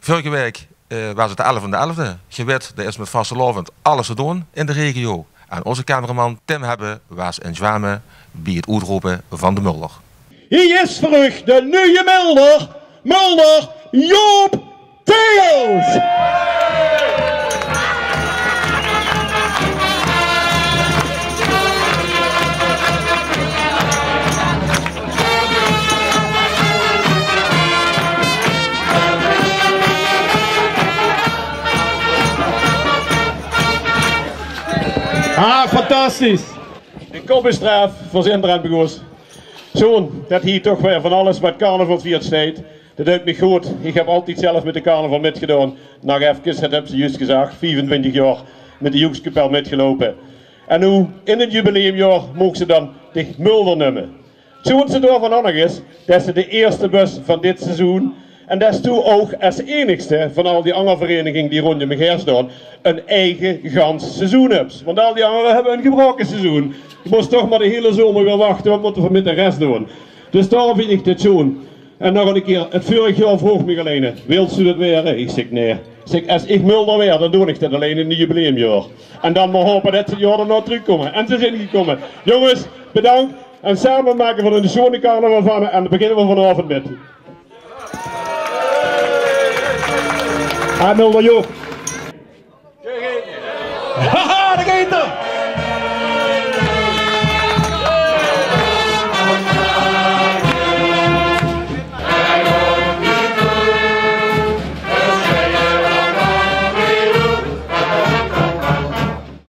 Vorige week was het de 11e. Je weet, er is met vastelovend alles te doen in de regio. En onze cameraman Tim Hebbe was in Zwamen bij het uitroepen van de Mulder. Hier is terug de nieuwe Mulder, Mulder Joop Teels. Ah, fantastisch. De koppenstraf voor Zinderen-Begoes. Zo'n, dat hier toch weer van alles wat carnaval viert staat. Dat doet me goed. Ik heb altijd zelf met de carnaval metgedaan. Nog even, dat hebben ze juist gezegd, 25 jaar met de Joekskapel metgelopen. En nu, in het jubileumjaar, mogen ze dan de Mulder nemen. Zo'n ze daarvan nog is, dat is de eerste bus van dit seizoen. En dat is toen ook als enigste van al die andere verenigingen die rond de Megeer staan, een eigen gans seizoen hebben. Want al die anderen hebben een gebroken seizoen. Je moest toch maar de hele zomer weer wachten, wat moeten we met de rest doen. Dus daarom vind ik dit zo'n. En nog een keer, het vorig jaar vroeg me alleen, wilt u dat weer? Ik zeg nee. Ik zeg, als ik Mulder weer, dan doe ik dat alleen in het jubileumjaar. En dan maar hopen dat ze het jaar erna terugkomen. En ze zijn gekomen. Jongens, bedankt. En samen maken we er een schone carnaval van en dan beginnen we vanavond met. Ah, Mulder Joop.